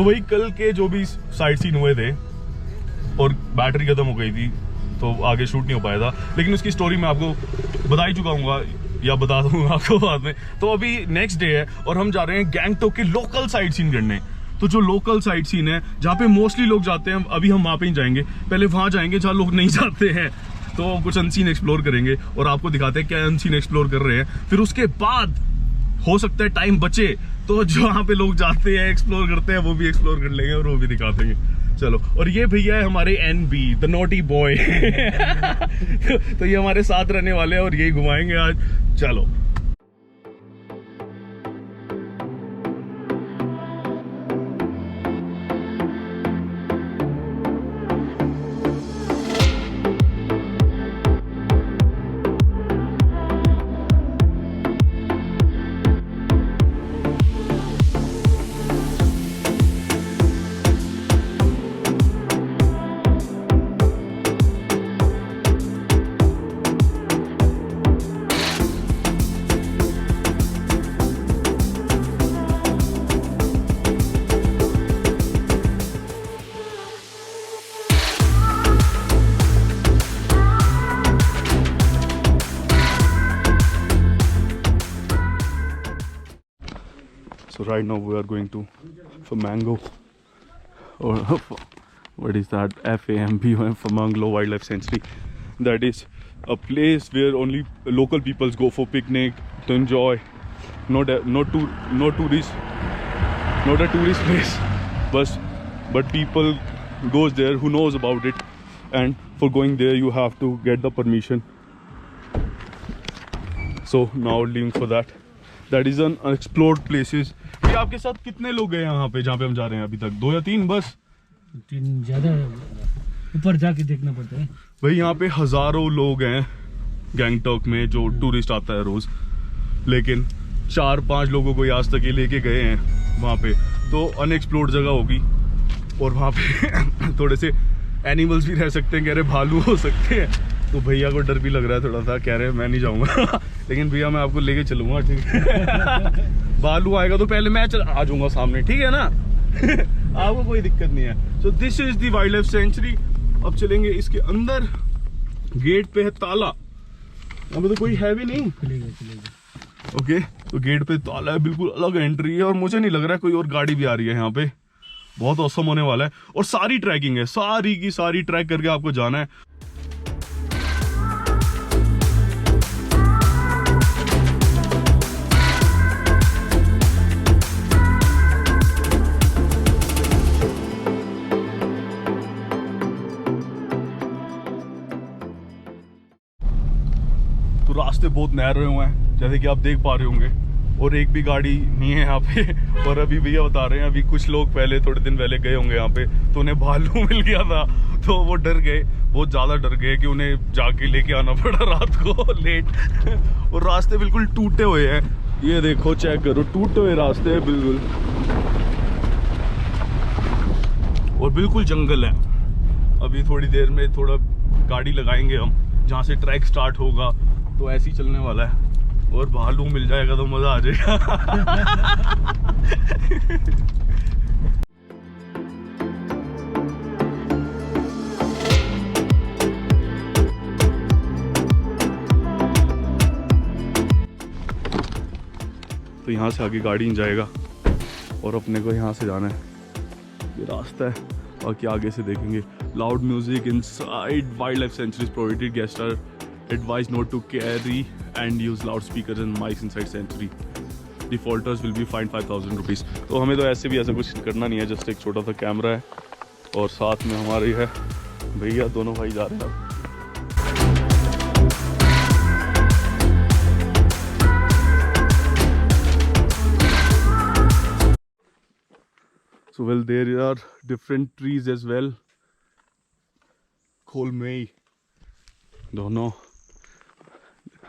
तो वही कल के जो भी साइट सीन हुए थे और बैटरी खत्म हो गई थी तो आगे शूट नहीं हो पाया था, लेकिन उसकी स्टोरी मैं आपको बता ही चुका हूँ या बता दूंगा आपको बाद में। तो अभी नेक्स्ट डे है और हम जा रहे हैं गैंगटॉक के लोकल साइट सीन करने। तो जो लोकल साइट सीन है जहाँ पे मोस्टली लोग जाते हैं, अभी हम वहाँ पे ही जाएंगे। पहले वहाँ जाएंगे जहाँ लोग नहीं जाते हैं, तो कुछ अनसीन एक्सप्लोर करेंगे और आपको दिखाते हैं क्या अनसीन एक्सप्लोर कर रहे हैं। फिर उसके बाद हो सकता है टाइम बचे तो जहाँ पे लोग जाते हैं एक्सप्लोर करते हैं वो भी एक्सप्लोर कर लेंगे और वो भी दिखा देंगे। चलो, और ये भैया है हमारे NB द नॉटी बॉय तो ये हमारे साथ रहने वाले हैं और यही घुमाएंगे आज। चलो So right now we are going to Flamingo, or what is that? FAMB, Flamingo Wildlife Sanctuary. That is a place where only local peoples go for picnic to enjoy. Not a tourist place, but people goes there who knows about it, and for going there you have to get the permission. So now leaving for that. That is an unexplored places. भैया आपके साथ कितने लोग गए यहाँ पे जहाँ पे हम जा रहे हैं अभी तक? 2 या 3? बस 3 ज्यादा, ऊपर जाके देखना पड़ता है भाई। यहाँ पे हजारों लोग हैं गैंगटॉक में जो टूरिस्ट आता है रोज, लेकिन 4-5 लोगों को आज तक ये लेके गए हैं वहाँ पे। तो अनएक्सप्लोर्ड जगह होगी और वहाँ पे थोड़े से एनिमल्स भी रह सकते हैं, कह रहे भालू हो सकते हैं। तो भैया को डर भी लग रहा है थोड़ा सा, कह रहे हैं मैं नहीं जाऊंगा लेकिन भैया मैं आपको लेके चलूंगा, ठीक है भालू आएगा तो पहले मैं आ जाऊंगा सामने, ठीक है ना आपको कोई दिक्कत नहीं है। So this is the wild life sanctuary. अब चलेंगे इसके अंदर। गेट पे है ताला, अब तो कोई है भी नहीं। चलेगा। ओके, तो गेट पे ताला है, बिल्कुल अलग एंट्री है और मुझे नहीं लग रहा है कोई और गाड़ी भी आ रही है यहाँ पे। बहुत औसम होने वाला है और सारी ट्रैकिंग है, सारी की सारी ट्रैक करके आपको जाना है। तो रास्ते बहुत नहरे हुए हैं जैसे कि आप देख पा रहे होंगे, और एक भी गाड़ी नहीं है यहाँ पे। और अभी भैया बता रहे हैं अभी कुछ लोग पहले थोड़े दिन पहले गए होंगे यहाँ पे, तो उन्हें भालू मिल गया था तो वो डर गए, बहुत ज्यादा डर गए कि उन्हें जाके लेके आना पड़ा रात को लेट। और रास्ते बिल्कुल टूटे हुए हैं, ये देखो चेक करो, टूटे हुए रास्ते हैं बिल्कुल, और बिल्कुल जंगल है। अभी थोड़ी देर में थोड़ा गाड़ी लगाएंगे हम जहाँ से ट्रैक स्टार्ट होगा, तो ऐसे ही चलने वाला है। और भालू मिल जाएगा तो मजा आ जाएगा तो यहाँ से आगे गाड़ी नहीं जाएगा और अपने को यहाँ से जाना है, ये रास्ता है। बाकी आगे से देखेंगे। Loud music inside wildlife sanctuary is prohibited, guest are advised not to carry and use loudspeakers and mics inside sanctuary. Defaulters will be fined 5,000 rupees. तो हमें तो ऐसे भी ऐसा कुछ करना नहीं है, जस्ट एक छोटा सा कैमरा है और साथ में हमारे है भैया, दोनों भाई जा रहे हैं। So well, there are different trees as well. Kolmei, don't know.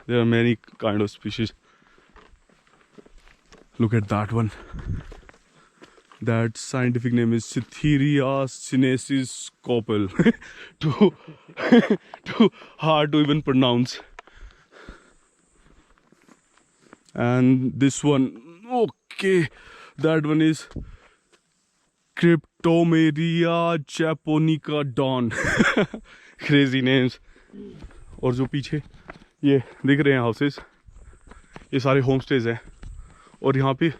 There are many kind of species. Look at that one. That scientific name is Cytherea sinensis Koppel. Too hard to even pronounce. And this one, okay, that one is cryptomeria japonica damn crazy names. और जो पीछे ये दिख रहे हैं houses, ये सारे home stage हैं। और यहाँ पे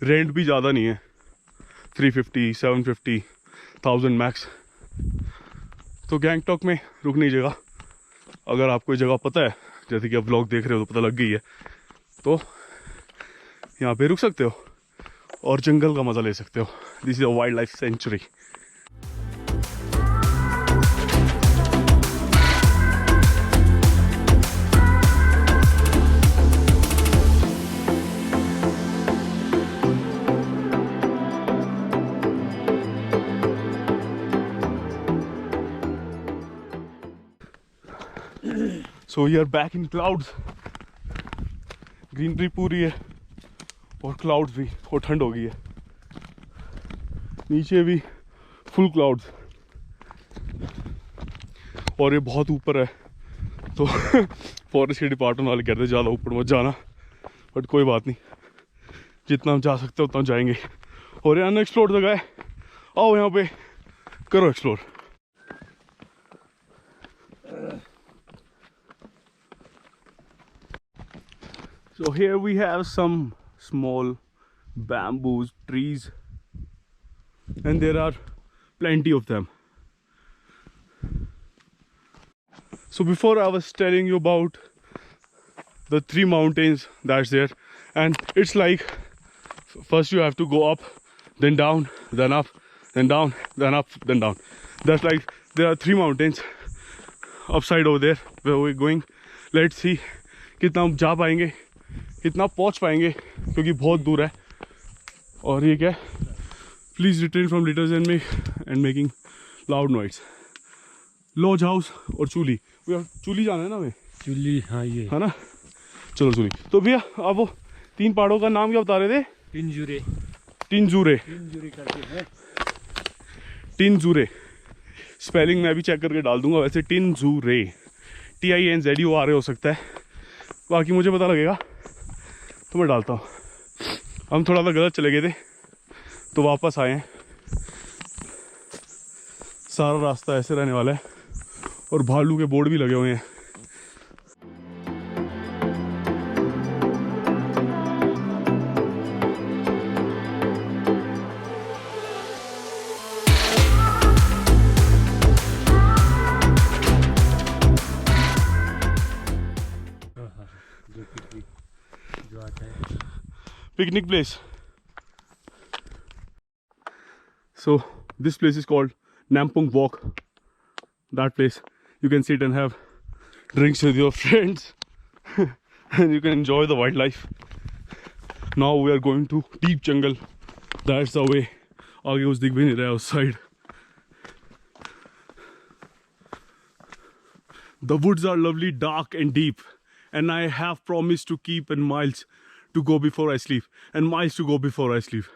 रेंट भी ज़्यादा नहीं है, 350, 750, 1000 मैक्स। तो गैंगटॉक में रुकनी जगह, अगर आपको ये जगह पता है, जैसे कि आप व्लॉग देख रहे हो तो पता लग गई है, तो यहाँ पे रुक सकते हो और जंगल का मज़ा ले सकते हो। This is a wild life sanctuary. So we are back in clouds. Greenery पूरी है और क्लाउड्स भी, और ठंड हो गई है। नीचे भी फुल क्लाउड्स, और ये बहुत ऊपर है तो फॉरेस्ट के डिपार्टमेंट वाले कहते हैं ज़्यादा ऊपर मत जाना, बट कोई बात नहीं, जितना हम जा सकते हैं उतना जाएंगे। और ये अनएक्सप्लोर्ड जगह है, आओ यहाँ पे करो explore. So here we have some small bamboo trees, and there are plenty of them. So before I was telling you about the 3 mountains that's there, and it's like first you have to go up, then down, then up, then down, then up, then down. That's like there are 3 mountains upside over there where we're going. Let's see कितना हम जा पाएंगे, कितना पहुंच पाएंगे, क्योंकि बहुत दूर है। और ये क्या है, please return from litters and making loud noise. Lodge house और चूली, चूली जाना है ना हमें, चुल्ली, हाँ ये है ना, चलो चूली। तो भैया आप वो 3 पहाड़ों का नाम क्या बता रहे थे? टिंजूरे, टिंजूरे, टिंजूरे करके है। टिंजूरे स्पेलिंग मैं भी चेक करके डाल दूंगा। वैसे टिंजूरे TINZURE हो सकता है, बाकी मुझे पता लगेगा तो मैं डालता हूँ। हम थोड़ा सा गलत चले गए थे तो वापस आए हैं। सारा रास्ता ऐसे रहने वाला है और भालू के बोर्ड भी लगे हुए हैं। जो आता है Picnic place. So this place is called Nampung Walk. That place you can sit and have drinks with your friends and you can enjoy the wildlife. Now we are going to deep jungle. That's the way. आगे कुछ दिख भी नहीं रहा है उस side. The woods are lovely, dark and deep, and I have promised to keep in miles to go before I sleep, and miles to go before I sleep.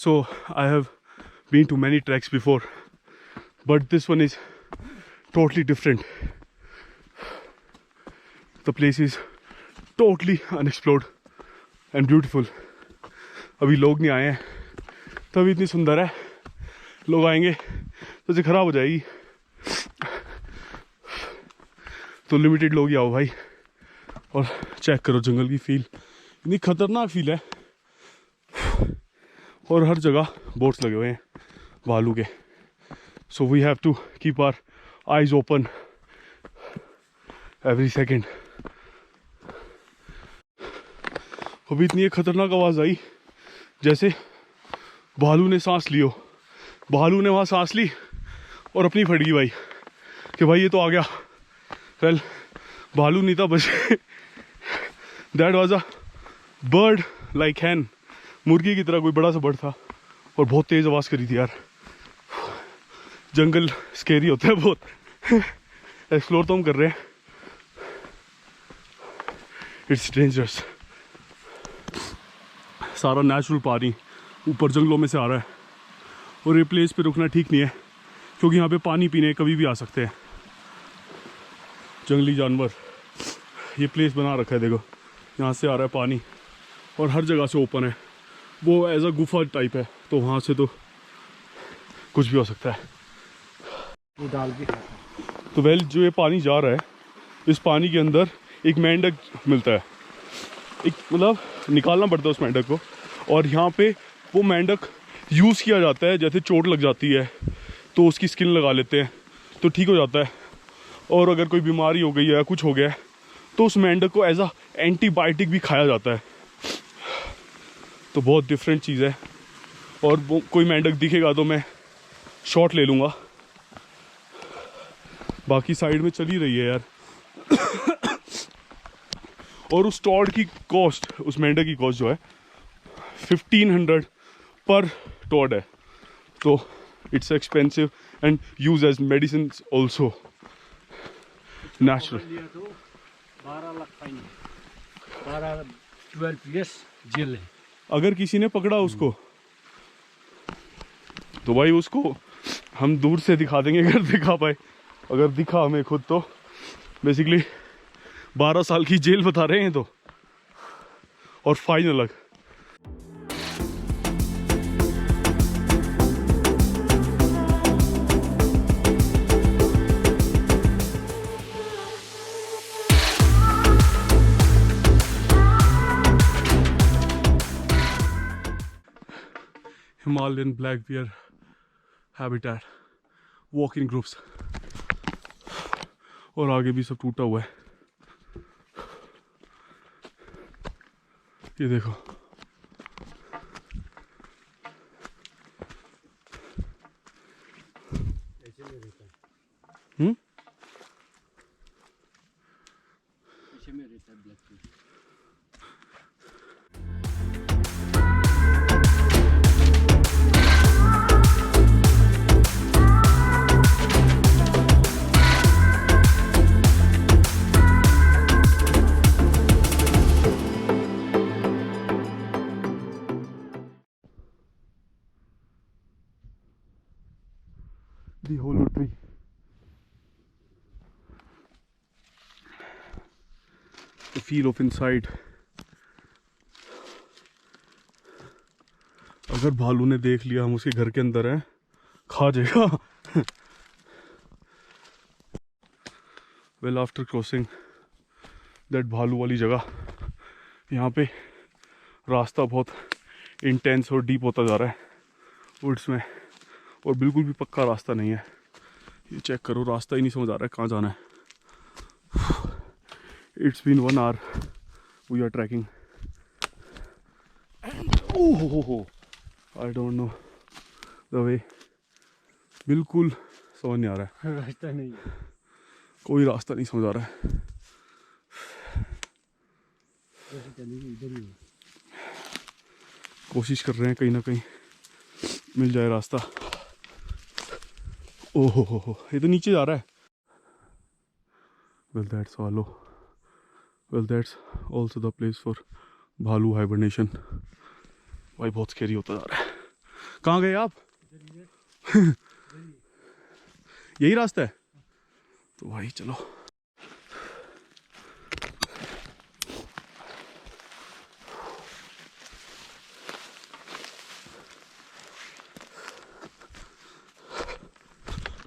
So I have been to many treks before, but this one is totally different. The place is totally unexplored and beautiful. अभी लोग नहीं आए हैं तभी इतनी सुंदर है, लोग आएंगे तो ये खराब हो जाएगी। तो लिमिटेड लोग ही आओ भाई, और चेक करो जंगल की फील, इतनी खतरनाक फील है। और हर जगह बोट्स लगे हुए हैं भालू के। So we have to keep our eyes open every second. अभी इतनी एक खतरनाक आवाज़ आई जैसे भालू ने सांस लियो। भालू ने वहाँ सांस ली और अपनी फट गई भाई कि भाई ये तो आ गया। वेल भालू नहीं था बस that was a bird like hen, मुर्गी की तरह कोई बड़ा सा बर्ड था और बहुत तेज़ आवाज़ करी थी यार। जंगल स्केरी होता है बहुत। एक्सप्लोर तो हम कर रहे हैं, इट्स डेंजरस। सारा नेचुरल पानी ऊपर जंगलों में से आ रहा है और ये प्लेस पे रुकना ठीक नहीं है क्योंकि यहाँ पे पानी पीने कभी भी आ सकते हैं जंगली जानवर। ये प्लेस बना रखा है, देखो यहाँ से आ रहा है पानी और हर जगह से ओपन है। वो एज अ गुफा टाइप है, तो वहाँ से तो कुछ भी हो सकता है। वो डाल के तो वेल जो ये पानी जा रहा है, इस पानी के अंदर एक मेंढक मिलता है, एक मतलब निकालना पड़ता है उस मेंढक को, और यहाँ पे वो मेंढक यूज़ किया जाता है। जैसे चोट लग जाती है तो उसकी स्किन लगा लेते हैं तो ठीक हो जाता है, और अगर कोई बीमारी हो गई है या कुछ हो गया है तो उस मेंढक को एज अ एंटीबायोटिक भी खाया जाता है। तो बहुत डिफरेंट चीज़ है। और वो कोई मेंढक दिखेगा तो मैं शॉट ले लूँगा। बाकी साइड में चली रही है यार। और उस टॉड की कॉस्ट, उस मेंढक की कॉस्ट जो है 1500 पर टॉड है, तो it's expensive and use as medicine also, natural. 12 lakh fine, 12 years jail है। अगर किसी ने पकड़ा उसको तो भाई उसको हम दूर से दिखा देंगे अगर दिखा पाए। अगर दिखा हमें खुद तो बेसिकली 12 साल की जेल बता रहे हैं तो, और फाइन अलग। Himalayan black bear habitat, walk in groups, और आगे भी सब टूटा हुआ है। ये देखो पीछे में रहता है black T. the hollow tree. The feel of inside. अगर भालू ने देख लिया हम उसके घर के अंदर हैं, खा जाएगा। वेल आफ्टर क्रॉसिंग दैट भालू वाली जगह, यहाँ पे रास्ता बहुत इंटेंस और डीप होता जा रहा है वुड्स में, और बिल्कुल भी पक्का रास्ता नहीं है। ये चेक करो, रास्ता ही नहीं समझ आ रहा है कहाँ जाना है। It's been 1 hour we are trekking. Oh I don't know the way, बिल्कुल समझ नहीं आ रहा है, रास्ता नहीं, कोई रास्ता नहीं समझ आ रहा है। इधर ही कोशिश कर रहे हैं कहीं ना कहीं मिल जाए रास्ता। ओहो हो, ये तो नीचे जा रहा है। वेल दैट्स भालू, well that's also the place for भालू हाइबरनेशन। भाई बहुत स्कैरी होता जा रहा है। कहाँ गए आप? यही रास्ता है तो भाई चलो।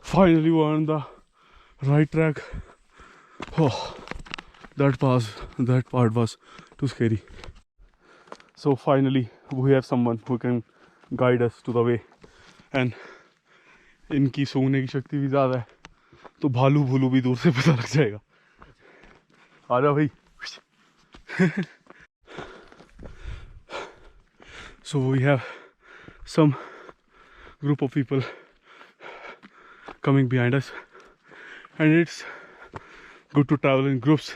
Finally we're on the right track. Oh, that part was too scary. So finally we have someone who can guide us to the way. And इनकी सूंघने की शक्ति भी ज़्यादा है, तो भालू भूलू भी दूर से पता लग जाएगा। आ जा भाई। So we have some group of people coming behind us, and it's good to travel in groups.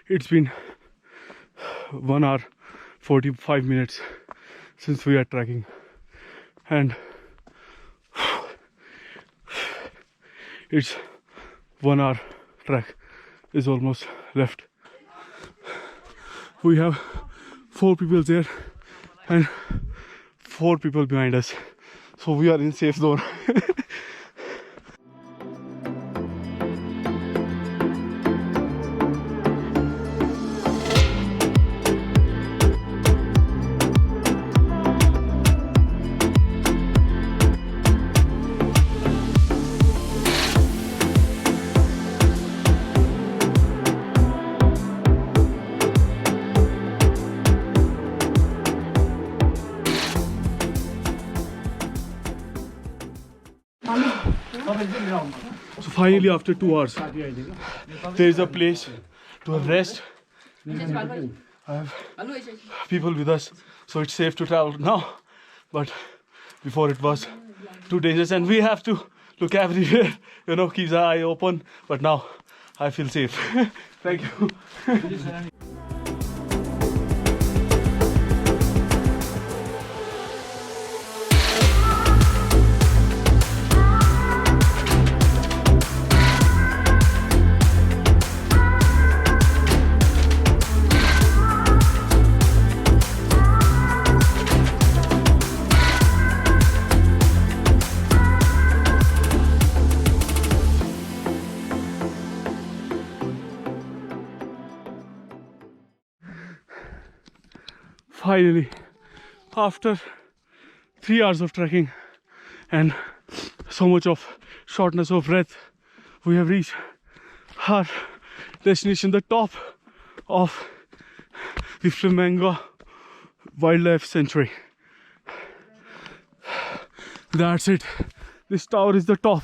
It's been 1 hour 45 minutes since we are trekking and it's 1 hour trek is almost left. We have 4 people there and 4 people behind us, so we are in safe zone. So finally, after 2 hours, there is a place to rest. I have people with us, so it's safe to travel now. But before it was too dangerous, and we have to look everywhere, you know, keep the eye open. But now I feel safe. Thank you. Finally, after 3 hours of trekking and so much of shortness of breath, we have reached our destination, the top of the Flamingo Wildlife Sanctuary. That's it. This tower is the top.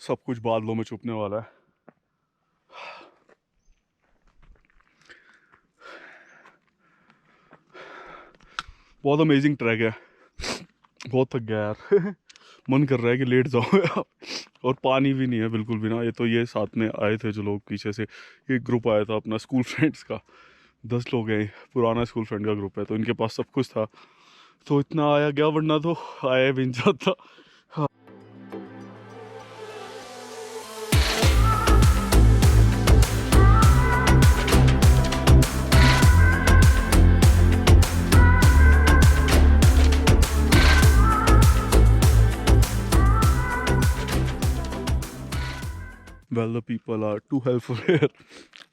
सब कुछ बादलों में छुपने वाला है. बहुत amazing track है. बहुत थक गया यार. मन कर रहा है कि लेट जाओ. और पानी भी नहीं है बिल्कुल भी ना. ये साथ में आए थे जो लोग पीछे से, एक ग्रुप आया था अपना स्कूल फ्रेंड्स का. 10 लोग हैं, पुराना स्कूल फ्रेंड का ग्रुप है, तो इनके पास सब कुछ था, तो इतना आया गया, वरना तो आया भी नहीं जाता. Well, the people are too helpful here.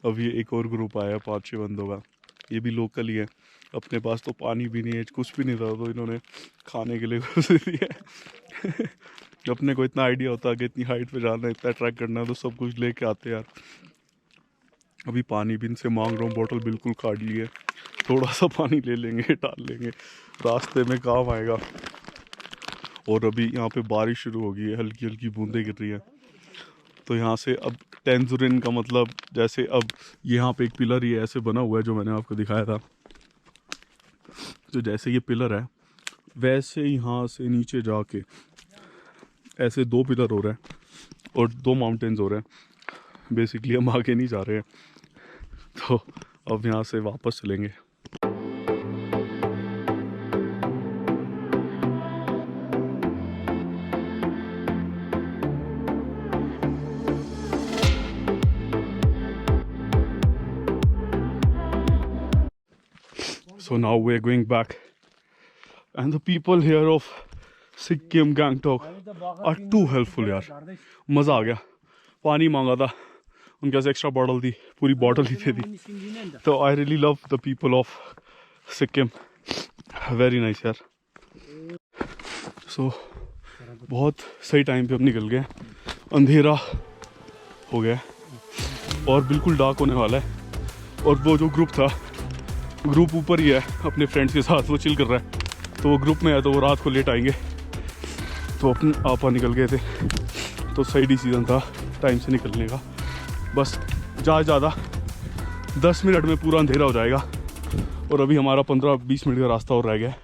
अब ये एक और ग्रुप आया 5-6 बंदों का. ये भी लोकल ही है. अपने पास तो पानी भी नहीं है, कुछ भी नहीं था, तो इन्होंने खाने के लिए कुछ दिया. अपने को इतना आइडिया होता है कि इतनी हाइट पे जाना है, इतना ट्रैक करना है, तो सब कुछ लेके आते यार. अभी पानी भी इनसे मांग रहा हूँ, बोतल बिल्कुल खाली है. थोड़ा सा पानी ले लेंगे, डाल लेंगे, रास्ते में काम आएगा. और अभी यहाँ पे बारिश शुरू हो गई है, हल्की हल्की बूंदें गिर रही है. तो यहाँ से अब टेंजुरिन का मतलब, जैसे अब यहाँ पे एक पिलर ये ऐसे बना हुआ है जो मैंने आपको दिखाया था. तो जैसे ये पिलर है, वैसे यहाँ से नीचे जाके ऐसे 2 पिलर हो रहे हैं और 2 माउंटेन्स हो रहे हैं. बेसिकली हम आगे नहीं जा रहे हैं, तो अब यहाँ से वापस चलेंगे. So now we're going back, and the people here of Sikkim, Gangtok are too helpful यार. मज़ा आ गया. पानी मांगा था, उनके पास एक्स्ट्रा बॉटल थी, पूरी बॉटल ही दे दी. तो I really love the people of Sikkim. Very nice यार. So बहुत सही टाइम पे अब निकल गए. अंधेरा हो गया और बिल्कुल डार्क होने वाला है. और वो जो ग्रुप था, ग्रुप ऊपर ही है अपने फ्रेंड्स के साथ, वो चिल कर रहा है. तो वो ग्रुप में है, तो वो रात को लेट आएंगे. तो अपने आपा निकल गए थे, तो सही डिसीजन था टाइम से निकलने का. बस ज़्यादा 10 मिनट में पूरा अंधेरा हो जाएगा. और अभी हमारा 15-20 मिनट का रास्ता और रह गया है.